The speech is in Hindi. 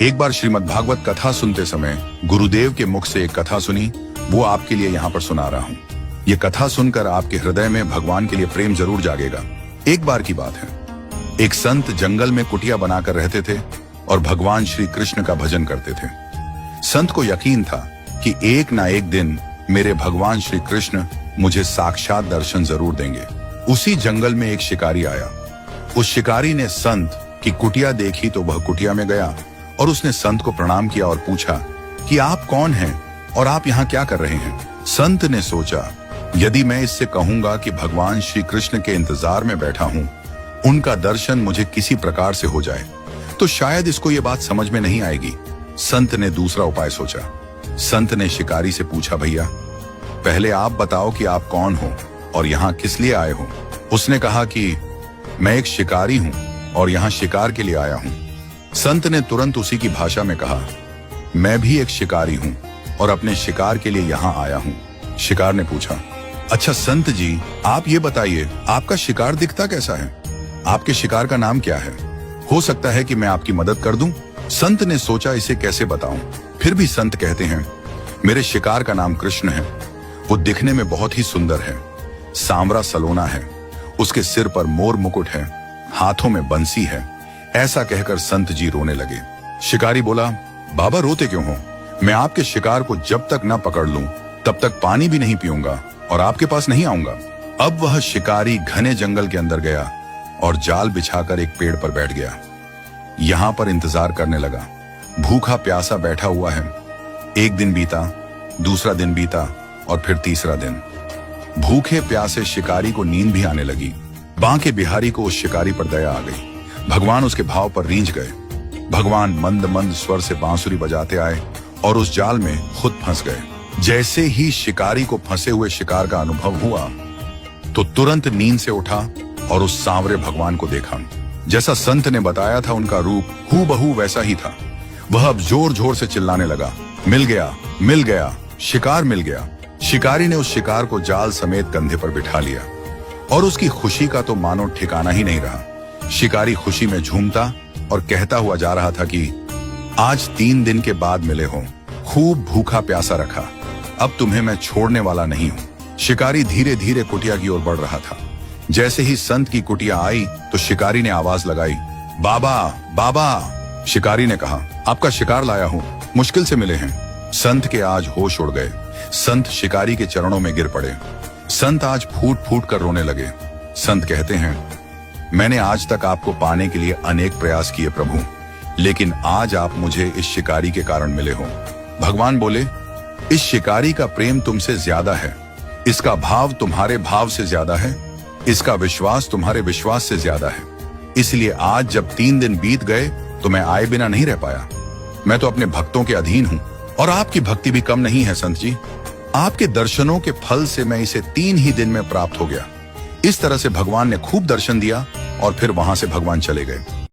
एक बार श्रीमद् भागवत कथा सुनते समय गुरुदेव के मुख से एक कथा सुनी, वो आपके लिए यहाँ पर सुना रहा हूँ। ये कथा सुनकर आपके हृदय में भगवान के लिए प्रेम जरूर जागेगा। एक बार की बात है, एक संत जंगल में कुटिया बनाकर रहते थे और भगवान श्री कृष्ण का भजन करते थे। संत को यकीन था कि एक ना एक दिन मेरे भगवान श्री कृष्ण मुझे साक्षात दर्शन जरूर देंगे। उसी जंगल में एक शिकारी आया। उस शिकारी ने संत की कुटिया देखी तो वह कुटिया में गया और उसने संत को प्रणाम किया और पूछा कि आप कौन हैं और आप यहाँ क्या कर रहे हैं। संत ने सोचा, यदि मैं इससे कहूंगा कि भगवान श्री कृष्ण के इंतजार में बैठा हूं, उनका दर्शन मुझे किसी प्रकार से हो जाए, तो शायद इसको ये बात समझ में नहीं आएगी। संत ने दूसरा उपाय सोचा। संत ने शिकारी से पूछा, भैया पहले आप बताओ कि आप कौन हो और यहाँ किस लिए आए हो। उसने कहा कि मैं एक शिकारी हूं और यहाँ शिकार के लिए आया हूं। संत ने तुरंत उसी की भाषा में कहा, मैं भी एक शिकारी हूं और अपने शिकार के लिए यहाँ आया हूं। शिकार ने पूछा, अच्छा संत जी, आप ये बताइए आपका शिकार दिखता कैसा है, आपके शिकार का नाम क्या है, हो सकता है कि मैं आपकी मदद कर दूं। संत ने सोचा इसे कैसे बताऊं। फिर भी संत कहते हैं, मेरे शिकार का नाम कृष्ण है। वो दिखने में बहुत ही सुंदर है, सांवरा सलोना है, उसके सिर पर मोर मुकुट है, हाथों में बंसी है। ऐसा कहकर संत जी रोने लगे। शिकारी बोला, बाबा रोते क्यों हो, मैं आपके शिकार को जब तक न पकड़ लूं तब तक पानी भी नहीं पीऊंगा और आपके पास नहीं आऊंगा। अब वह शिकारी घने जंगल के अंदर गया और जाल बिछाकर एक पेड़ पर बैठ गया। यहां पर इंतजार करने लगा। भूखा प्यासा बैठा हुआ है। एक दिन बीता, दूसरा दिन बीता और फिर तीसरा दिन। भूखे प्यासे शिकारी को नींद भी आने लगी। बांके बिहारी को उस शिकारी पर दया आ गई। भगवान उसके भाव पर रींझ गए। भगवान मंद मंद स्वर से बांसुरी बजाते आए और उस जाल में खुद फंस गए। जैसे ही शिकारी को फंसे हुए शिकार का अनुभव हुआ तो तुरंत नींद से उठा और उस सांवरे भगवान को देखा। जैसा संत ने बताया था उनका रूप हूबहू वैसा ही था। वह अब जोर जोर से चिल्लाने लगा, मिल गया, मिल गया, शिकार मिल गया। शिकारी ने उस शिकार को जाल समेत कंधे पर बिठा लिया और उसकी खुशी का तो मानो ठिकाना ही नहीं रहा। शिकारी खुशी में झूमता और कहता हुआ जा रहा था कि आज 3 दिन के बाद मिले हो, खूब भूखा प्यासा रखा, अब तुम्हें मैं छोड़ने वाला नहीं हूं। शिकारी धीरे धीरे कुटिया की ओर बढ़ रहा था। जैसे ही संत की कुटिया आई तो शिकारी ने आवाज लगाई, बाबा बाबा। शिकारी ने कहा, आपका शिकार लाया हूं, मुश्किल से मिले हैं। संत के आज होश उड़ गए। संत शिकारी के चरणों में गिर पड़े। संत आज फूट फूट कर रोने लगे। संत कहते हैं, मैंने आज तक आपको पाने के लिए अनेक प्रयास किए प्रभु, लेकिन आज आप मुझे इस शिकारी के कारण मिले हो। भगवान बोले, इस शिकारी का प्रेम तुमसे ज्यादा है, इसका भाव तुम्हारे भाव से ज्यादा है, इसका विश्वास तुम्हारे विश्वास से ज्यादा है। इसलिए आज जब 3 दिन बीत गए तो मैं आए बिना नहीं रह पाया। मैं तो अपने भक्तों के अधीन हूं और आपकी भक्ति भी कम नहीं है संत जी। आपके दर्शनों के फल से मैं इसे 3 ही दिन में प्राप्त हो गया। इस तरह से भगवान ने खूब दर्शन दिया और फिर वहां से भगवान चले गए।